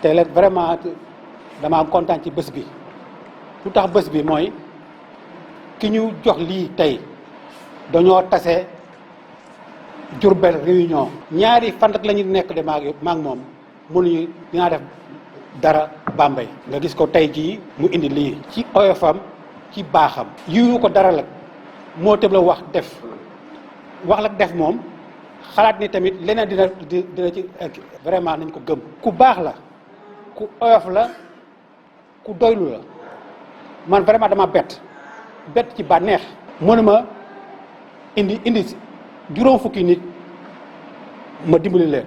te la vraiment damaa kontaan ci bés bi lu tax bés bi mooy ki ñu jox lii tey dañoo tase Diourbel réunion ñaari fan rek la ñu nekk de maag moom mënuñu dinaa def dara Bambey nga gis ko tey jii mu indi lii ci oyofam ci baaxam yiwu ko dara la moo tëb la wax la def moom xalaat ni tamit leneen dina ci vraiment nañ ko gëm ku baax la ku oyof la ku doylu la man vraiment dama bett ci bànneex mënuma indi juróom fukki nit ma dimbali leen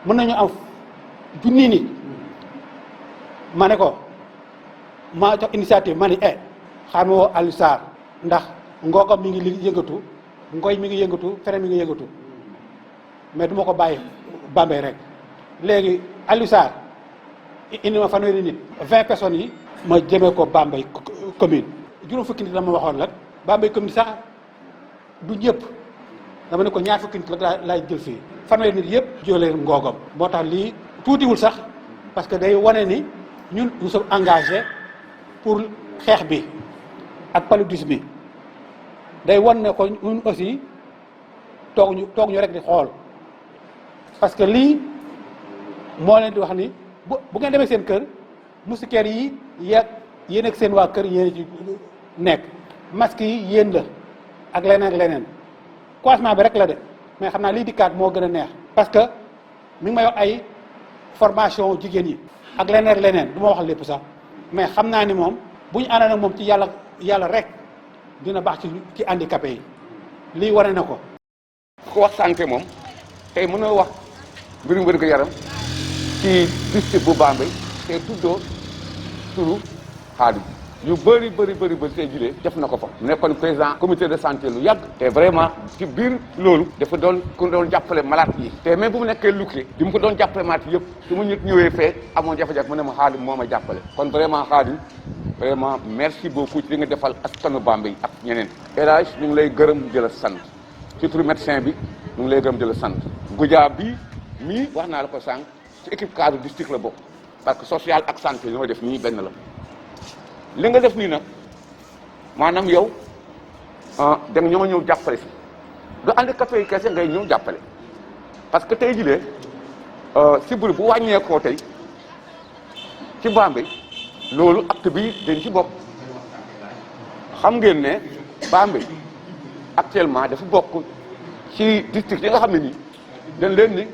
mën nañu am junni nit ma ne ko maa jox initiative ma ni xaar ma woo Aliou Sarr ndax ngoogam mi ngi yëngatu ngoy mi ngi yëngatu feneen mi ngi yëngatu mais du ma ko bàyyi Bambey rek léegi Aliou Sarr indi ma fanweeri nit 20 personnes yi ma jëmee ko Bambey commune juróom fukki nit la ma waxoon la Bambey commune sax du ñëpp dama ne ko ñaar fukki nit la laay jël fii fanweeri nit yëpp jëlee ngoogam moo tax lii tuutiwul sax parce que day wane ni ñun nous sommes engagés pour xeex bi ak paludisme bi day wan ne ko ñun aussi toog ñu rek di xool parce que lii moo leen di wax ni bu ngeen demee seen kër moustiquaires yi yéen ak seen waa kër yéen ci nekk masque yi yéen la ak leneen coiffement bi rek la de mais xam naa lii dikkaat moo gën a neex parce que mi ngi may wax ay formation jigéen yi ak leneen du ma wax lépp sax mais xam naa ni moom bu ñu àndee nag moom ci yàlla rek dina baax ci handicapé yi lii wane na ko. ku wax santé moom tey mën na wax mbirum wér-gu-yaram ci district bu Bambey te tuddoo turu Khadim yu bëri tey julee def na ko fa nekkoon président comité de santé lu yàgg te vraiment ci biir loolu dafa doon ku doon jàppale malade yi te même bu mu nekkee Lukke di mu ko doon jàppale malade yëpp su mu ñëwee fee amoon jafe-jafe mu ne ma Khadim moo ma jàppale kon vraiment Khadim vraiment merci beaucoup ci li nga defal askanu Bambey ak ñeneen élage ñu ngi lay gërëm di la sant ci turu médecin bi ñu ngi lay gërëm di la sant Goudia bi mii wax naa la ko sànq ci équipe cadre district la bokk parce que social ak santé ñoo def nii benn la li nga def nii nag maanaam yow da nga ñoo ñëw jàppale si du handicapé yi kese ngay ñëw jàppale parce que tey jilee sibbiru bu wàññeekoo tey ci Bambey loolu acte bi dañ ci bokk xam ngeen ne Bambey actuellement dafa bokk ci district yi nga xam ne nii dañ leen ni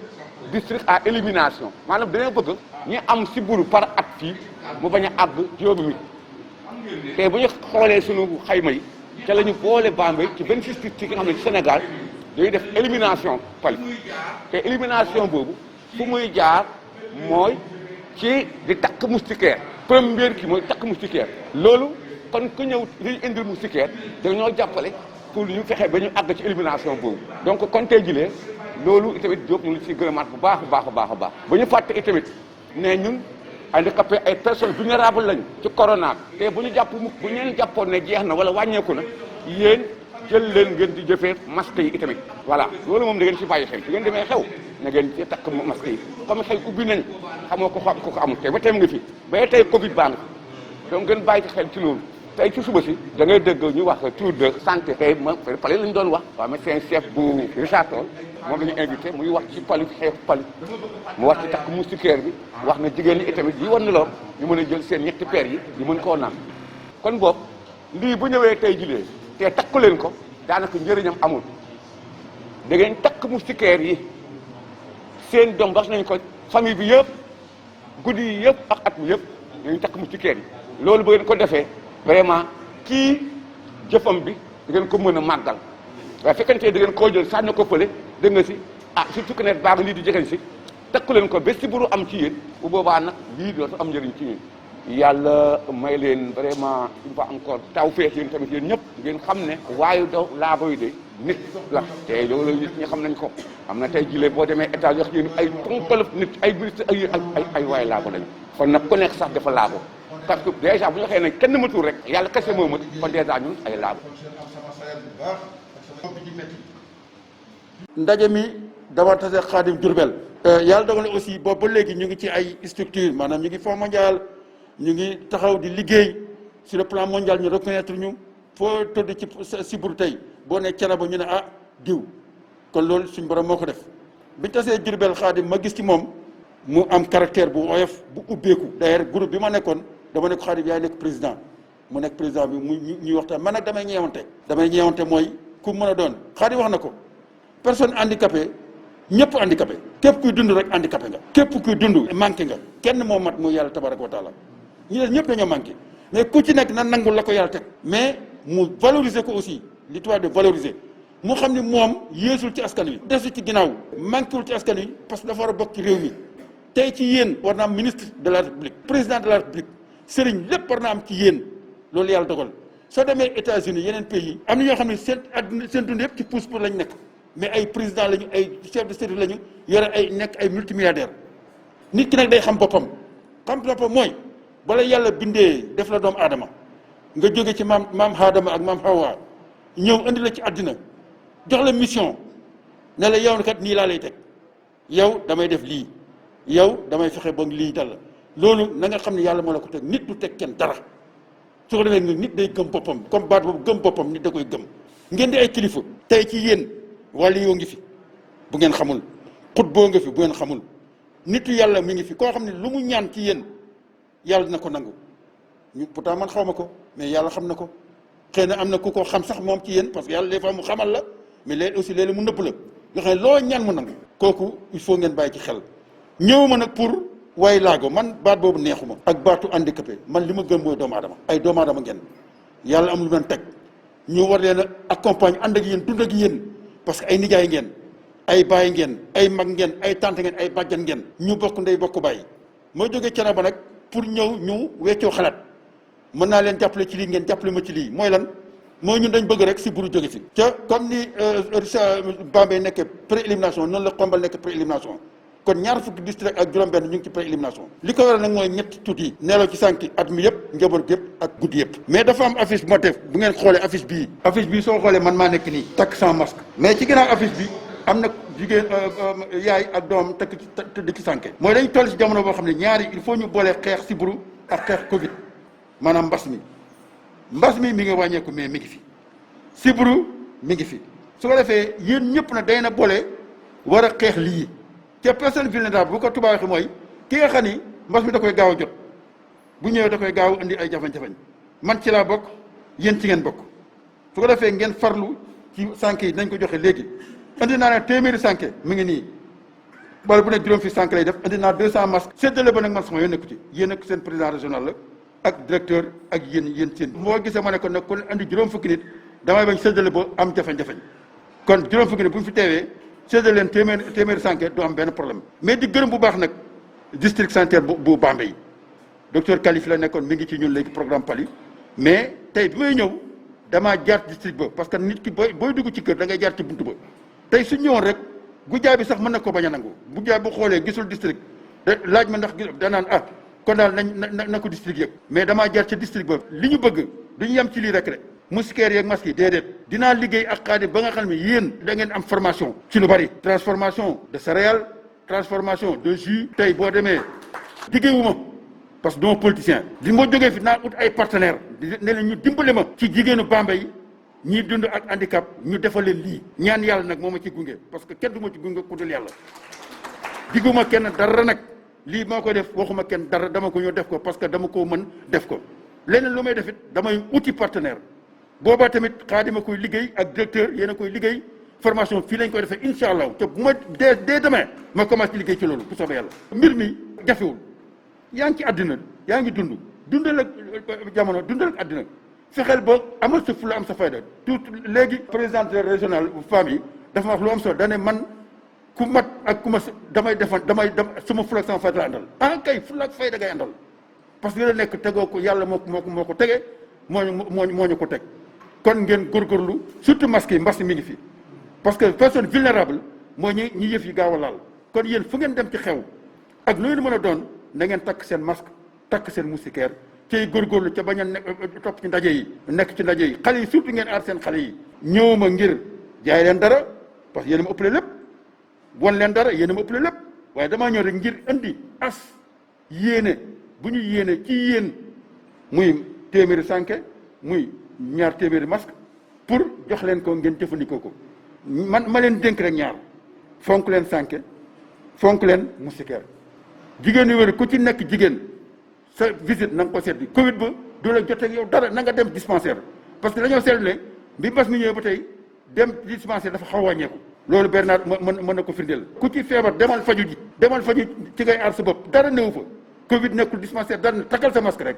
district à élimination maanaam dañoo bëgg ñi am sibbiru par at fii mu bañ a àgg juróomi nit te bu ñu xoolee sunu xayma yi ca la ñu boole Bambey ci 26 districts yi nga xam ne ci Sénégal dañuy def élimination pali te élimination boobu fu muy jaar mooy ci di takk moustiquaire première ki mooy takk moustiquaire loolu kon ku ñëw liy indil moustiquaire dañoo jàppale pour ñu fexe ba ñu àgg ci élimination boobu donc kon tey jilee loolu itamit Diop ñu ngi ciy gërëmaat bu baax a baax ba ñu fàtte itamit ne ñun handicapé ay personnes vulnérables lañu ci corona te bu ñu bu ñeen jàppoon ne jeex na wala wàññeeku na yéen jël leen ngeen di jëfee masque yi itamit voilà loolu moom da ngeen ci bàyyi xel su ngeen demee xew na ngeen ci takk masque yi comme xëy ubbi nañ xamoo ko amul te ba tey mu ngi fi ba tey Covid baa ngi fi donc ngeen bàyyi ci xel ci loolu tey ci suba si da ngay dégg ñu wax tour de santé tey ma pali lañu doon wax waaw médecin chef bu Richard Toll moom la ñu invité muy wax ci palu xeex palu mu wax ci takk moustiquaire bi wax na jigéen ñi itamit yi wan na lor ñu mën a jël seen ñetti paires yi ñu mën koo naan kon boobu lii bu ñëwee tey jilee te takku leen ko daanaka njëriñam amul da ngeen takk moustiquaire yi seen doom wax nañ ko famille bi yëpp guddi yi yëpp ak at mi yëpp dañuy takk moustiquaire yi loolu bu ngeen ko defee vraiment kii jëfam bi da ngeen ko mën a màggal waaye fekkante da ngeen koo jël sànni ko fële dégg nga si surtout que ne baa ngi lii di jegeñ si takku leen ko ba si buru am ci yéen bu boobaa nag lii dootu am njëriñ ci ñun yàlla may leen vraiment une fois encore taw feex yéen tamit yéen ñëpp ngeen xam ne waayu daw laaboy de nit la te loolu nit ñi xam nañ ko am na tey jilee boo demee état wax yéen ay ponkalëf nit ay ministre ay waayu laabo lañu kon nag ku nekk sax dafa laabo parce que déjà bu ñu waxee ne kenn matul rek yàlla kese moo mat kon déjà ñun ay laabo ndaje mi dama tase Khadim Diourbel yàlla dogal na aussi boobu ba léegi ñu ngi ci ay structure maanaam ñu ngi Fonds mondial ñu ngi taxaw di liggéey sur le plan mondial ñu reconnaître ñu foo tëdd ci siburu tey boo ne Thiénaba ñu ne ah diw kon loolu suñ borom moo ko def biñu tasee Diourbel Khadim ma gis ci moom mu am caractère bu oyof bu ubbeeku d'ailleurs groupe bi ma nekkoon dama ne ko Khadim yaay nekk président mu nekk président bi mu ñuy waxtaan man nag damay ñeewante mooy ku mën a doon Khadim wax na ko personne handicapée ñëpp handicapé képp kuy dund rek handicapé nga képp kuy dund manqué nga kenn moo mat muy yàlla tabaraka wa taala ñu ne ñëpp dañoo manqué mais ku ci nekk na nangul la ko yàlla teg mais mu valoriser ko aussi li tubaab de valoriser mu xam ni moom yéesul ci askan wi desu ci ginnaaw manquéwul ci askan wi parce que dafa war a bokk ci réew mi tey ci yéen war na am ministre de la république président de la république sëriñ lépp war na am ci yéen loolu yàlla dogal soo demee États-Unis yeneen pays am na ñoo xam ne seen àdduna seen dund yëpp ci pousse pour lañ nekk mais ay président lañu ay chef de service lañu yore ay nekk ay multimilliardaire nit ki nag day xam boppam mooy bala yàlla bindee def la doomu aadama nga jóge ci maam Aadama ak maam Hawa ñëw indi la ci àddina jox la mission ne la yow kat nii laa lay teg yow damay def lii yow damay fexe ba lii dal la loolu na nga xam ne yàlla moo la ko teg nit du teg kenn dara su ko defee nit day gëm boppam comme baat boobu gëm boppam nit da koy gëm ngeen di ay kilifa tey ci yéen wàllu yoo ngi fi bu ngeen xamul xut boo nga fi bu ngeen xamul nitu yàlla mi ngi fi koo xam ne lu mu ñaan ci yéen yàlla dina ko nangu ñu pourtant man xaw ma ko mais yàlla xam na ko xëy na am na ku ko xam sax moom ci yéen parce que yàlla des fois mu xamal la mais léegi aussi léeg-léeg mu nëbb la nga xam ne loo ñaan mu nangu kooku il faut ngeen bàyyi ci xel ñëw ma nag pour way laago man baat boobu neexuma ak baatu handicapé man li ma gën mooy doomu aadama ay doomu aadama ngeen yàlla am lu leen teg ñu war leen a accompagne ànd ak yéen dund ak yéen parce que ay nijaay ngeen ay baay ngeen ay mag ngeen ay tante ngeen ay bàjjan ngeen ñu bokk ndey bokk bàyyi moo jógee Thiénaba nag pour ñëw ñu weccoo xalaat mën naa leen jàppale ci lii ngeen jàppale ma ci lii mooy lan mooy ñun dañ bëgg rek si buru jóge fi ca comme ni Bambey nekk pré-élimination noonu la Xombal nekk pré-élimination kon ñaar fukki district ak juróom-benn ñu ngi ci pré-élimination li ko waral nag mooy ñetti tuuti yi neeloo ci sànki at mi yëpp njaboot yëpp ak guddi yëpp mais dafa am affiche bu ma def bu ngeen xoolee affiche bii soo xoolee man maa nekk nii takk sans masque mais ci ginnaaw affiche bi am na jigéen yaay ak doom tëdd ci sànke mooy dañ toll ci jamono boo xam ne ñaari il faut ñu boole xeex sibbiru ak xeex Covid maanaam mbas mi mi ngi wàññeeku mais mi ngi fi sibbiru mi ngi fi su ko defee yéen ñëpp na day na boole war a xeex lii te personne vulnérable bu ko tubaab waxee mooy ki nga xam ni mbas mi da koy gaaw a jot bu ñëwee da koy gaaw indi ay jafe-jafe man ci laa bokk yéen ci ngeen bokk su ko defee ngeen farlu ci sànke yi nañ ko joxe léegi indi naa ne téeméeri sànke mi ngi nii wala bu nekk juróom fi sànke lay def indi naa 200 masques séddale ba nag man sama yoon nekku ci yéen ak seen président régional la ak directeur ak yéen seen moo gisee ma ne kon nag kon andi juróom fukki nit damay bañ séddale ba am jafe-jafe kon juróom fukki nit bu ñu fi teewee séddale leen téeméeri sànke du am benn problème mais di gërëm bu baax nag district sanitaire bu Bambey docteur Kalif la nekkoon mi ngi ci ñun léegi programme Pali mais tey bi may ñëw damaa jaar district ba parce que nit ki booy dugg ci kër da ngay jaar ci buntu ba tey su ñëwoon rek gujjaay bi sax mën na ko bañ a nangu gujjaay bu xoolee gisul district laaj ma ndax danaan kon daal na ko district yëpp mais damaa jaar ci district ba li ñu bëgg du ñu yem ci lii rek rek moustiquaires yeeg masques yi déedéet dinaa liggéey ak Khadim ba nga xam ne yéen da ngeen am formation ci lu bari transformation de céréales transformation de jus tey boo demee liggéeyuma parce que duma politicien di ma jógee fi naa ut ay partenaires ne leen ñu dimbale ma ci jigéenu Bambey ñii dund ak handicap ñu defal leen lii ñaan yàlla nag moo ma ci gunge parce que kenn du ma ci gunge ku dul yàlla digguma kenn dara nag lii moo ko def waxuma kenn dara dama ko ñëw def ko parce que dama koo mën def ko leneen lu may def it damay uti partenaire boobaa tamit Khadim a koy liggéey ak directeur yéen a koy liggéey formation fii lañ koy defee incha allah te bu ma dès demain ma commencé liggéey ci loolu ku soobee yàlla mbir mi jafewul yaa ngi ci àddina yaa ngi dundal ak jamono dundal ak àddina fexeel ba amal sa fula am sa fayda tout léegi présidente régionale femme yi dafa wax lu am solo dane man ku mat ak ku ma damay sama fula ak sama fayda la àndal kay fula ak fayda ngay àndal parce que li la nekk tegoo ko yàlla moo ko tege moo ñu ko teg kon ngeen góorgóorlu surtout masque yi mbas mi ngi fi parce que personne vulnérable mooy ñi yëf yi gaaw a laal kon yéen fu ngeen dem ci xew ak lu ngeen mën a doon na ngeen takk seen masque takk seen moustiquaire cay góorgóorlu ca bañ a topp ci ndaje yi nekk ci ndaje yi xale yi surtout ngeen aar seen xale yi ñëwuma ngir jaay leen dara parce que yéen a ma ëppale lépp won leen dara yéen a ma ëppale lépp waaye damaa ñëw rek ngir indi as yéene bu ñu yéene ci yéen muy téeméeri sànke muy ñaar téeméeri masque pour jox leen ko ngeen jëfandikoo ko ma leen dénk rek ñaar fonk leen sànke fonk leen moustiquaire jigéen yu wér ku ci nekk jigéen sa visite na nga ko seet bi Covid ba du la jotee yow dara na nga dem dispensaire parce que dañoo seetlu ne bi mbas mi ñëwee ba tey dem dispensaire dafa xaw a wàññeeku. loolu Bernard mën na ko firndeel ku ci feebar demal faju ji demal faju ci ngay aar sa bopp dara néew fa Covid nekkul dispensaire dara ne takkal sa masque rek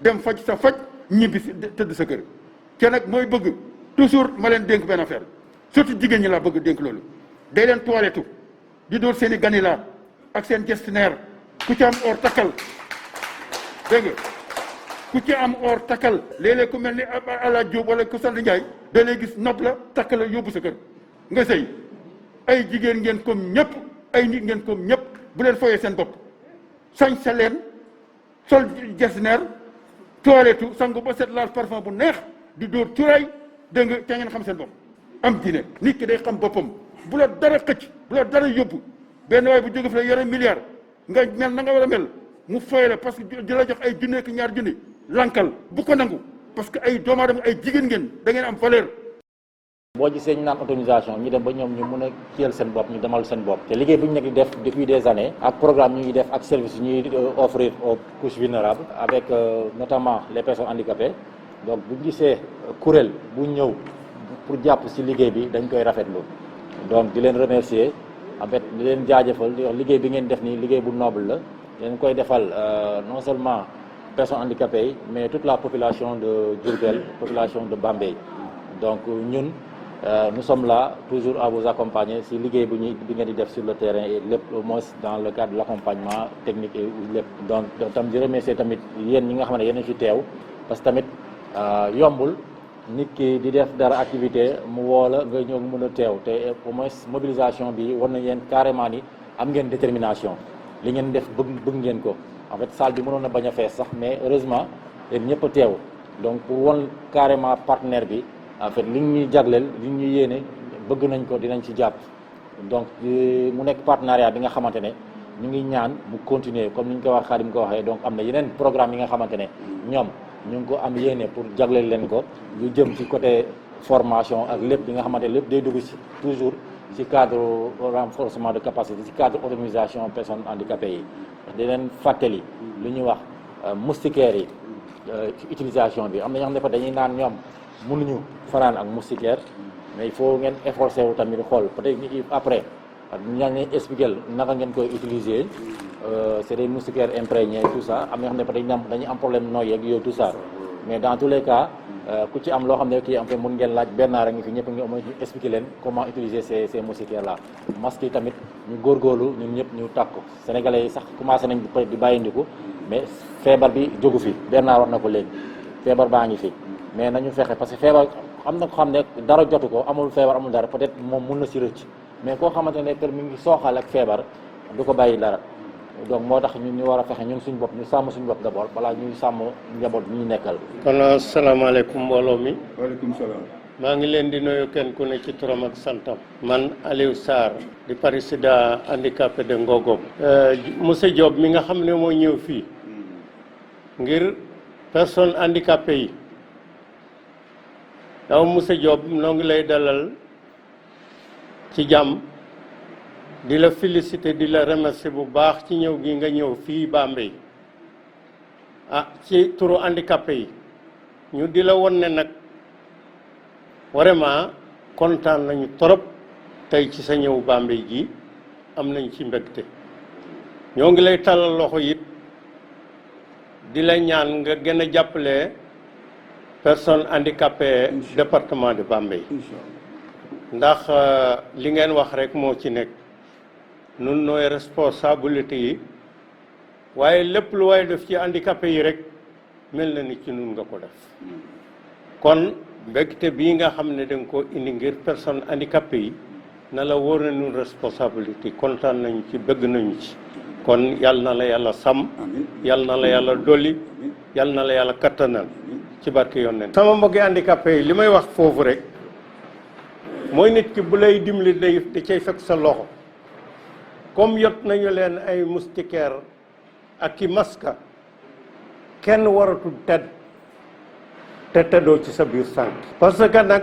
dem faj sa faj ñibbi si tëdd sa kër. te nag mooy bëgg toujours ma leen dénk benn affaire surtout jigéen ñi laa bëgg dénk loolu day leen toilettu di dóor seen i ganila ak seen gestionnaire ku ci am or takkal dégg nga ku ci am or takkal léeg-léeg ku mel ni Ala Diop wala ku sant Ndiaye da lay gis nopp la takkal la yóbbu sa kër nga sëy ay jigéen ngeen comme ñëpp ay nit ngeen comme ñëpp bu leen foyee seen bopp sañ sa leen sol gestionnaire toilettu sangu ba set laal parfum bu neex di dóor cuuraay dégg nga ca ngeen xam seen bopp am diine nit ki day xam boppam bu la dara xëcc bu la dara yóbbu benn waay bu jóge fi la yore milliard nga mel na nga war a mel mu foy la parce que di la jox ay junne ki ñaar junni lankal bu ko nangu parce que ay doomu aadama ay jigéen ngeen da ngeen am valeur. boo gisee ñu naan autorisation ñu dem ba ñoom ñu mën a kiyal seen bopp ñu demal seen bopp te liggéey bu ñu nekk di def depuis des années ak programme ñu ngi def ak service ñuy offrir aux couches vulnérables avec notamment les personnes handicapées donc bu ñu gisee kuréel bu ñëw pour jàpp ci liggéey bi dañ koy rafetlu donc di leen remercier en fait di leen jaajëfal di wax liggéey bi ngeen def nii liggéey bu noble la leen koy defal non seulement personnes handicapées yi mais toute la population de Diourbel population de Bambey donc ñun nous sommes là toujours à vous accompagner si liggéey bi ngeen di def sur le terrain et lépp au moins dans le cadre de l'accompagnement technique et lépp donc tam di remercier tamit yéen ñi nga xam ne yéen a fi teew parce que tamit yombul nit ki di def dara activité mu woo la nga ñëw mën a teew te au moins mobilisation bi war na yéen carrément ni am ngeen détermination li ngeen def bëgg ngeen ko en fait salle bi mënoon na bañ a fees sax mais heureusement yéen ñëpp a teew donc pour won carrément partenaire bi en fait li ñuy jagleel li ñuy yéene bëgg nañ ko dinañ ci jàpp donc mu nekk partenariat bi nga xamante ne ñu ngi ñaan mu continuer comme ni ñu ko wax Khadim ko waxee donc am na yeneen programme yi nga xamante ne ñoom ñu ngi ko am yéene pour jagleel leen ko ñu jëm ci côté formation ak lépp li nga xamante ne lépp day dugg ci toujours ci cadre renforcement de capacité ci cadre autonomisation personnes handicapées yi di leen fàttali lu ñuy wax moustiquaires yi utilisation bi am na ñoo xam ne fa dañuy naan ñoom mënuñu fanaan ak moustiquaire mais il faut ngeen efforcer wu tamit xool peut-être après ñaa ngi expliquer naka ngeen koy utiliser c'est des moustiquaires imprégnés tout ça am na ñoo xam ne dañuy am problème nooy yeeg yooyu tout ça mais dans tous les cas ku ci am loo xam ne kii am fa mun ngeen laaj benn rek ngi fi ñëpp ngi am ñu expliquer leen comment utiliser ces moustiquaires là masques yi tamit ñu góorgóorlu ñun ñëpp ñu tàkku sénégalais yi sax commencé nañ di bàyyindiku mais feebar bi jógu fi Bernard wax na ko léegi feebar baa ngi fi mais nañu fexe parce que feebar am na ko xam ne dara jotu ko amul feebar amul dara peut-être moom mun na si rëcc mais koo xamante ne per mi ngi sooxal ak feebar du ko bàyyi dara donc moo tax ñun ñu war a fexe ñun suñu bopp ñu sàmm suñu bopp d'abord balaa ñuy sàmm njaboot bi ñu nekkal. kon asalaamaaleykum mbooloo mi. waaleykum salaam. maa ngi leen di nuyu kenn ku ne ci turam ak santam. man Aliou Sarr di président handicapé de Ngogom. monsieur Diop mi nga xam ne moo ñëw fii ngir personne handicapé yi daw monsieur Diop noo ngi lay dalal ci jàmm di la féliciter di la remercier bu baax ci ñëw gi nga ñëw fii Bambey ci turu handicapé yi ñu di la won ne nag vraiment kontaan nañu trop tey ci sa ñëw Bambey ji am nañ ci mbégte ñoo ngi lay talal loxo it di la ñaan nga gën a jàppale personnes handicapées département de Bambey ndax li ngeen wax rek moo ci nekk nun nooy responsabilité yi waaye lépp lu waaye def ci handicapé yi rek mel na ni ci nun nga ko def kon mbégte bii nga xam ne da nga ko indi ngir personne handicapé yi na la wóor na nun responsabilité kontaan nañu ci bëgg nañu ci kon yal na la yàlla sàmm yal na la yàlla dolli yal na la yàlla kattanal ci barke yonent sama mbokki handicapé yi li may wax foofu rek mooy nit ki bu lay dimbali da cay fekk sa loxo comme yot nañu leen ay moustiquaire ak i maska kenn waratul tedd te teddoo ci sa biir sànq parce que nag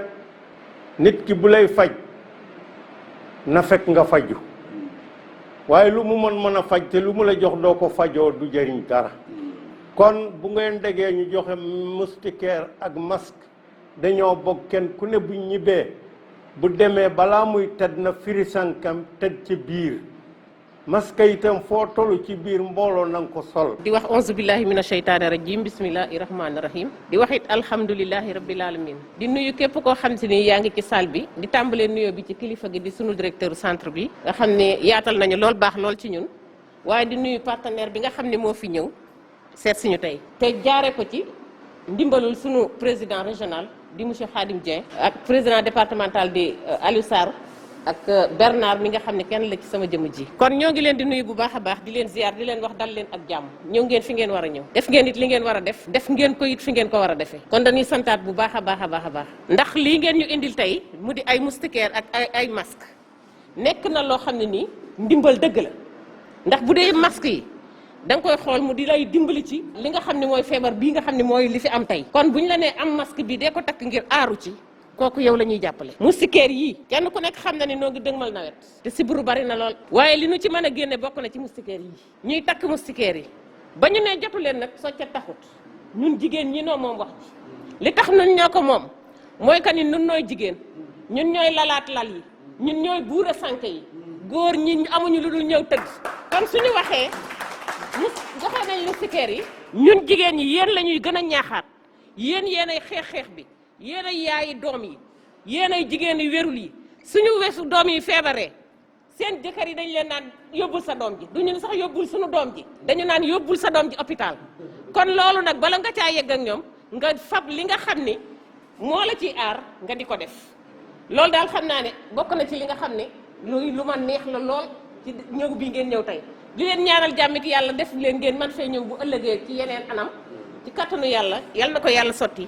nit ki bu lay faj na fekk nga faju waaye lu mu mën a faj te lu mu la jox doo ko fajoo du jëriñ dara kon bu ngeen déggee ñu joxe moustiquaire ak masque dañoo bokk kenn ku ne bu ñibbee bu demee balaa muy tedd na firi sànkam tedd ci biir masque itam foo tollu ci biir mbooloo na nga ko sol. di wax auzu billahi mina sheytaani rajim bismillahi rahmaani rahim di wax it alhamdulilahi rabbil alamin di nuyu képp koo xam si ni yaa ngi ci salle bi di tàmbalee nuyoo bi ci kilifa gi di sunu directeur centre bi nga xam ne yaatal nañu lool baax lool ci ñun waaye di nuyu partenaire bi nga xam ne moo fi ñëw seet si ñu tey te jaare ko ci ndimbalul sunu président régional di monsieur Khadim Dieng ak président départemental di Aliou Sarr ak Bernard mi nga xam ne kenn la ci sama jëmm ji kon ñoo ngi leen di nuyu bu baax a baax di leen ziar di leen wax dal leen ak jàmm ñëw ngeen fi ngeen war a ñëw def ngeen it li ngeen war a def ngeen ko it fi ngeen ko war a defee kon dañuy santaat bu baax a baax a baax a baax ndax lii ngeen ñu indil tey mu di ay moustiquaire ak ay masque nekk na loo xam ne nii ndimbal dëgg la ndax bu dee masque yi da nga koy xool mu di lay dimbali ci li nga xam ne mooy feebar bii nga xam ne mooy li fi am tey kon bu ñu la nee am masque bi dee ko takk ngir aaru ci kooku yow la ñuy jàppale moustiquaire yii kenn ku nekk xam na ni noo ngi dëgmal nawet te sibiru bari na lool waaye li nu ci mën a génne bokk na ci moustiquaire yi ñuy takk moustiquaire yi ba ñu ne jotu leen nag socca taxut ñun jigéen ñi noo moom wax ji li tax ñun ñoo ko moom mooy que ni nun nooy jigéen ñun ñooy lalaat lal yi ñun ñooy buura sànk yi góor ñi amuñu lu dul ñëw tëdd kon suñu waxee joxe nañ moustiquaire yi ñun jigéen ñi yéen la ñuy gën a ñaaxaat yéen yéenay xeex bi yéen ay yaayi doom yi yéen ay jigéen yu wérul yi suñu wesu doom yi feebaree seen jëkkër yi dañ leen naan yóbbul sa doom ji duñu sax yóbbul suñu doom ji dañu naan yóbbul sa doom ji hôpital kon loolu nag bala nga caa yegg ak ñoom nga fab li nga xam ni moo la ciy aar nga di ko def loolu daal xam naa ne bokk na ci li nga xam ne lu ma neex la lool ci ñëw bii ngeen ñëw tey di leen ñaanal jàmmit yàlla def leen ngeen man fee ñëw bu ëllëgee ci yeneen anam ci kattanu yàlla yal na ko yàlla sotti